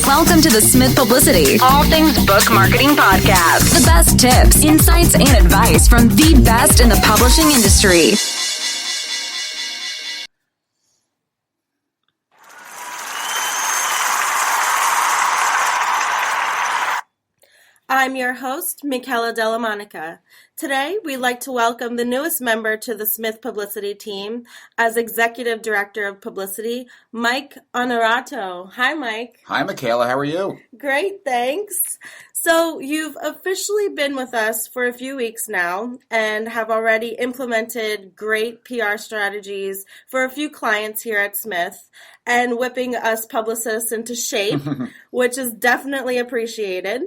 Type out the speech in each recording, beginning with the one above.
Welcome to the Smith Publicity, all things book marketing podcast. The best tips, insights, and advice from the best in the publishing industry. I'm your host, Michaela Della Monica. Today, we'd like to welcome the newest member to the Smith Publicity team as Executive Director of Publicity, Mike Onorato. Hi, Mike. Hi, Michaela. How are you? Great, thanks. So you've officially been with us for a few weeks now and have already implemented great PR strategies for a few clients here at Smith and whipping us publicists into shape, which is definitely appreciated.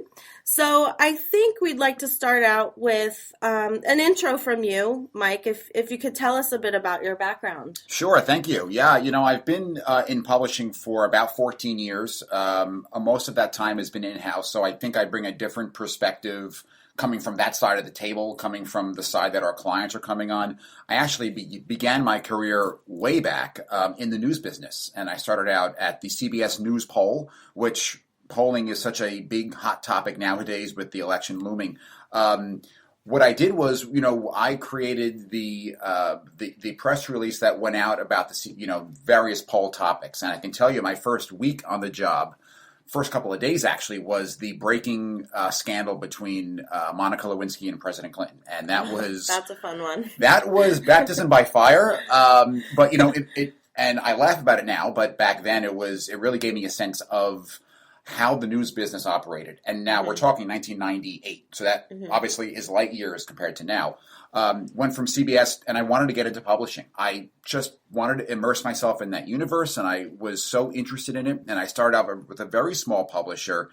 So I think we'd like to start out with an intro from you, Mike, if you could tell us a bit about your background. Sure, thank you. Yeah, I've been in publishing for about 14 years. Most of that time has been in-house, so I think I bring a different perspective coming from that side of the table, coming from the side that our clients are coming on. I actually began my career way back in the news business, and I started out at the CBS News Poll, which polling is such a big hot topic nowadays with the election looming. What I did was, I created the press release that went out about the various poll topics, and I can tell you my first week on the job, first couple of days actually, was the breaking scandal between Monica Lewinsky and President Clinton, and that was that's a fun one. That was baptism by fire, but it and I laugh about it now, but back then it really gave me a sense of how the news business operated. And now we're talking 1998. So that obviously is light years compared to now. Went from CBS and I wanted to get into publishing. I just wanted to immerse myself in that universe and I was so interested in it. And I started out with a very small publisher.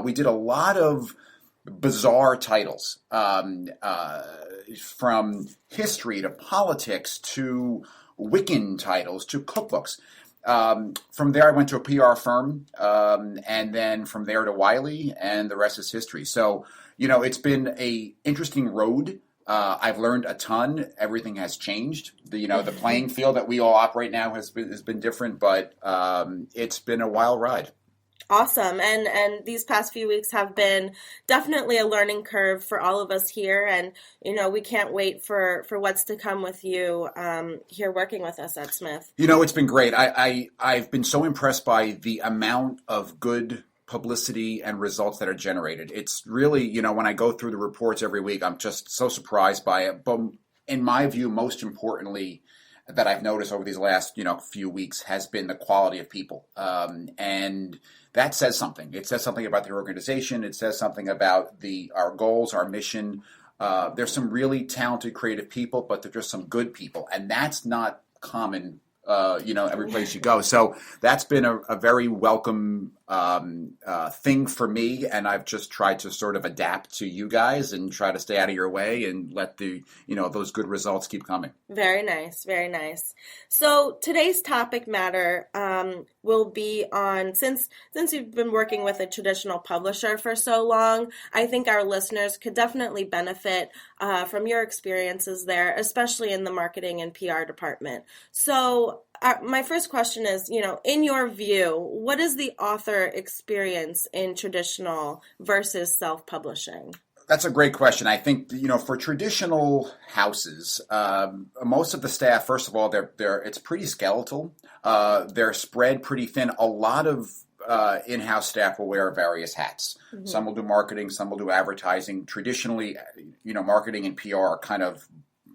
We did a lot of bizarre titles, from history to politics to Wiccan titles to cookbooks. From there, I went to a PR firm, and then from there to Wiley, and the rest is history. So, it's been a interesting road. I've learned a ton. Everything has changed. The playing field that we all operate now has been different, but it's been a wild ride. Awesome. And these past few weeks have been definitely a learning curve for all of us here. And, we can't wait for what's to come with you here working with us at Smith. It's been great. I've been so impressed by the amount of good publicity and results that are generated. It's really, when I go through the reports every week, I'm just so surprised by it. But in my view, most importantly, that I've noticed over these last, few weeks has been the quality of people. And that says something. It says something about the organization. It says something about our goals, our mission. There's some really talented, creative people, but they're just some good people. And that's not common, every place you go. So that's been a very welcome thing for me. And I've just tried to sort of adapt to you guys and try to stay out of your way and let those good results keep coming. Very nice. Very nice. So today's topic matter will be on, since you've been working with a traditional publisher for so long, I think our listeners could definitely benefit from your experiences there, especially in the marketing and PR department. So my first question is, in your view, what is the author experience in traditional versus self-publishing? That's a great question. I think, for traditional houses, most of the staff, first of all, it's pretty skeletal. They're spread pretty thin. A lot of in-house staff will wear various hats. Mm-hmm. Some will do marketing, some will do advertising. Traditionally, marketing and PR are kind of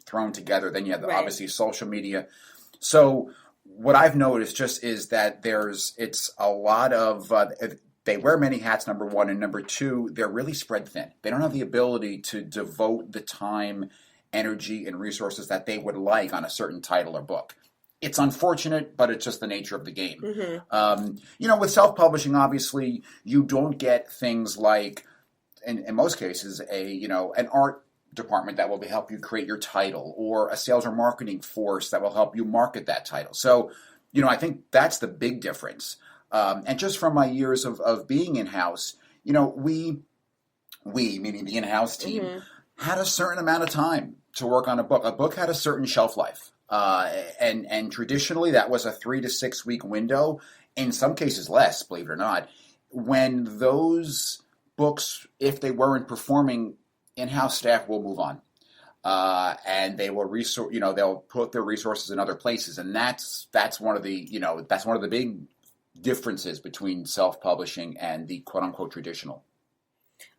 thrown together. Then you have obviously social media. So what I've noticed just is that it's a lot of they wear many hats, number one, and number two, they're really spread thin. They don't have the ability to devote the time, energy, and resources that they would like on a certain title or book. It's unfortunate, but it's just the nature of the game. Mm-hmm. With self-publishing, obviously, you don't get things like, in most cases, an art department that will help you create your title, or a sales or marketing force that will help you market that title. So, I think that's the big difference. And just from my years of being in-house, we, meaning the in-house team, had a certain amount of time to work on a book. A book had a certain shelf life. And traditionally that was a 3 to 6 week window, in some cases less, believe it or not, when those books, if they weren't performing, in-house staff will move on. And they will they'll put their resources in other places. And that's one of the big differences between self-publishing and the quote-unquote traditional.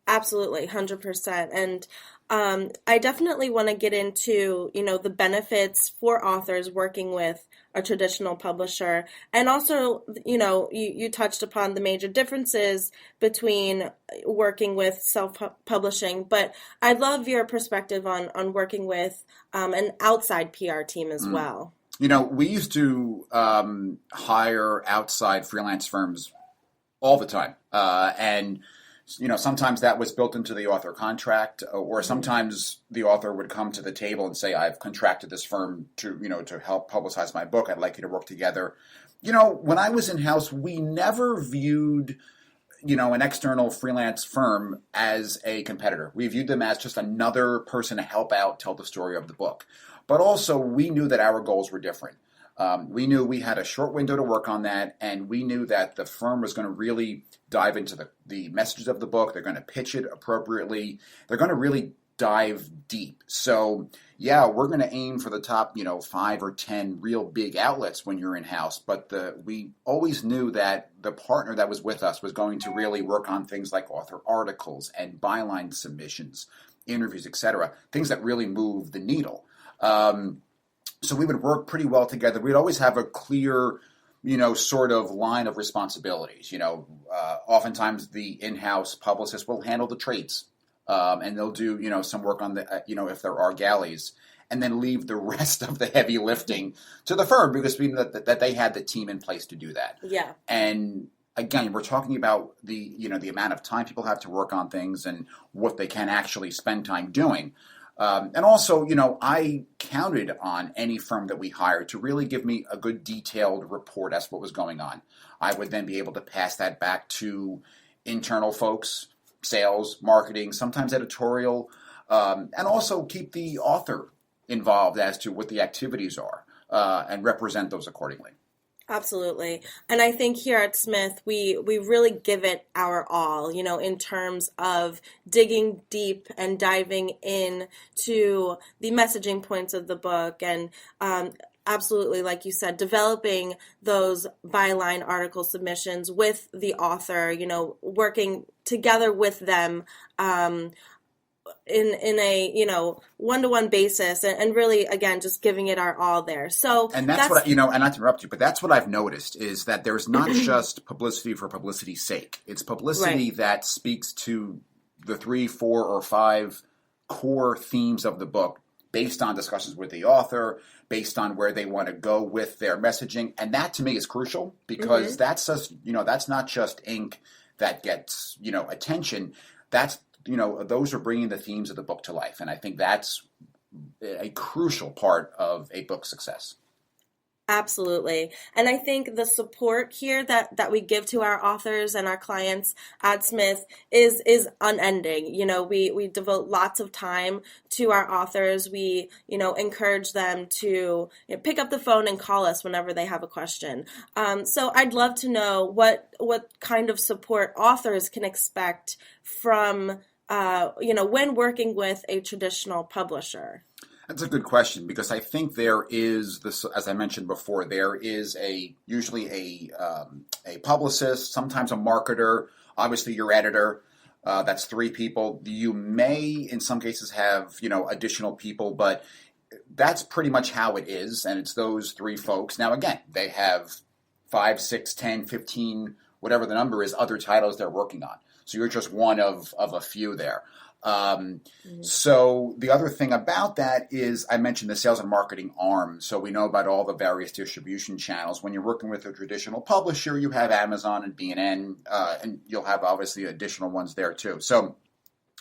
Absolutely, 100%. And I definitely want to get into, the benefits for authors working with a traditional publisher. And also, you touched upon the major differences between working with self-publishing. But I'd love your perspective on working with an outside PR team as well. We used to hire outside freelance firms all the time. And sometimes that was built into the author contract, or sometimes the author would come to the table and say, I've contracted this firm to help publicize my book. I'd like you to work together. When I was in-house, we never viewed, an external freelance firm as a competitor. We viewed them as just another person to help out, tell the story of the book. But also, we knew that our goals were different. We knew we had a short window to work on that, and we knew that the firm was going to really dive into the messages of the book. They're going to pitch it appropriately. They're going to really dive deep. So, yeah, we're going to aim for the top, 5 or 10 real big outlets when you're in-house. But we always knew that the partner that was with us was going to really work on things like author articles and byline submissions, interviews, etc., things that really move the needle. So we would work pretty well together. We'd always have a clear, sort of line of responsibilities. Oftentimes the in-house publicist will handle the trades, and they'll do, some work on the, if there are galleys, and then leave the rest of the heavy lifting to the firm because we knew that they had the team in place to do that. Yeah. And again, we're talking about the amount of time people have to work on things and what they can actually spend time doing. And also, I counted on any firm that we hired to really give me a good detailed report as to what was going on. I would then be able to pass that back to internal folks, sales, marketing, sometimes editorial, and also keep the author involved as to what the activities are and represent those accordingly. Absolutely. And I think here at Smith, we really give it our all, in terms of digging deep and diving in to the messaging points of the book and absolutely, like you said, developing those byline article submissions with the author, working together with them in a one-to-one basis and really again just giving it our all there. So and that's what and not to interrupt you, but that's what I've noticed is that there's not just publicity for publicity's sake. It's publicity that speaks to the 3, 4, or 5 core themes of the book based on discussions with the author, based on where they want to go with their messaging, and that to me is crucial because that's just that's not just ink that gets attention. That's those are bringing the themes of the book to life. And I think that's a crucial part of a book's success. Absolutely. And I think the support here that we give to our authors and our clients at Smith is unending. We devote lots of time to our authors. We, encourage them to pick up the phone and call us whenever they have a question. So I'd love to know what kind of support authors can expect from, when working with a traditional publisher. That's a good question because I think there is this, as I mentioned before, there is usually a publicist, sometimes a marketer, obviously your editor. That's 3 people. You may, in some cases, have additional people, but that's pretty much how it is, and it's those 3 folks. Now, again, they have 5, 6, 10, 15, whatever the number is, other titles they're working on. So you're just one of a few there. So the other thing about that is I mentioned the sales and marketing arm. So we know about all the various distribution channels. When you're working with a traditional publisher, you have Amazon and B&N, and you'll have obviously additional ones there too. So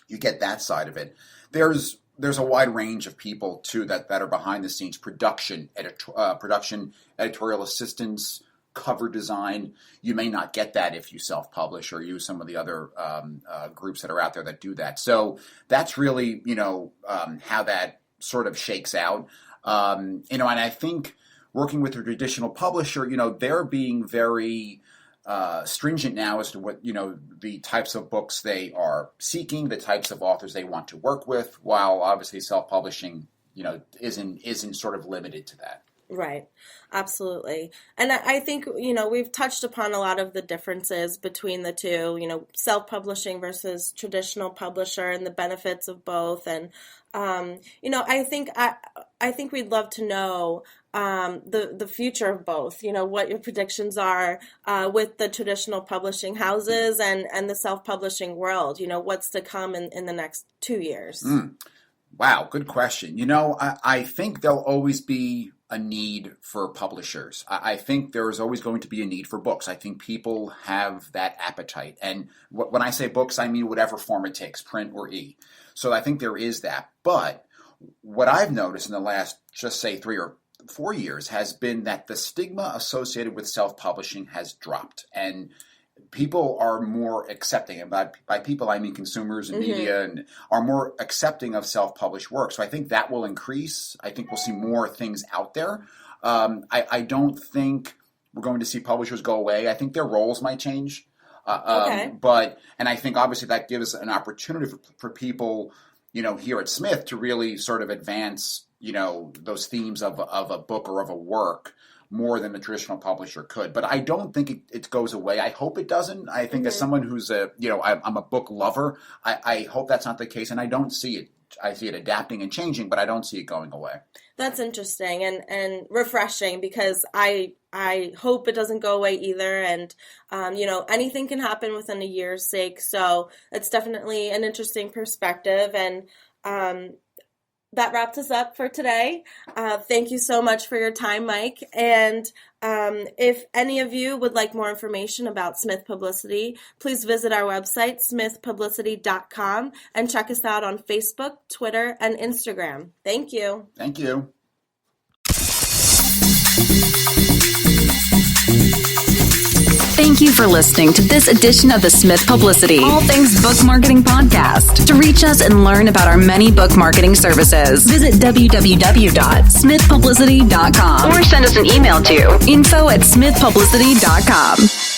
you get that side of it. There's a wide range of people too that are behind the scenes, production, editorial assistants, cover design. You may not get that if you self-publish or use some of the other groups that are out there that do that. So that's really, how that sort of shakes out. And I think working with a traditional publisher, they're being very stringent now as to what, the types of books they are seeking, the types of authors they want to work with, while obviously self-publishing, isn't sort of limited to that. Right. Absolutely. And I think, we've touched upon a lot of the differences between the two, self-publishing versus traditional publisher and the benefits of both. And, I think we'd love to know the future of both, what your predictions are with the traditional publishing houses and the self-publishing world, what's to come in the next 2 years. Wow, good question. I think there'll always be a need for publishers. I think there is always going to be a need for books. I think people have that appetite. And when I say books, I mean whatever form it takes, print or e. So I think there is that. But what I've noticed in the last, just say 3 or 4 years, has been that the stigma associated with self-publishing has dropped. And people are more accepting, and by people I mean consumers and media, and are more accepting of self-published work. So I think that will increase. I think we'll see more things out there. I don't think we're going to see publishers go away. I think their roles might change. But I think obviously that gives an opportunity for people, here at Smith to really sort of advance, those themes of a book or of a work more than the traditional publisher could. But I don't think it goes away. I hope it doesn't. I think as someone who's I'm a book lover, I hope that's not the case. And I don't see it. I see it adapting and changing, but I don't see it going away. That's interesting and refreshing, because I hope it doesn't go away either. And, anything can happen within a year's sake. So it's definitely an interesting perspective. And, that wraps us up for today. Thank you so much for your time, Mike. And if any of you would like more information about Smith Publicity, please visit our website, SmithPublicity.com, and check us out on Facebook, Twitter, and Instagram. Thank you. Thank you. Thank you for listening to this edition of the Smith Publicity, all things book marketing podcast. To reach us and learn about our many book marketing services, visit www.smithpublicity.com or send us an email to info@smithpublicity.com.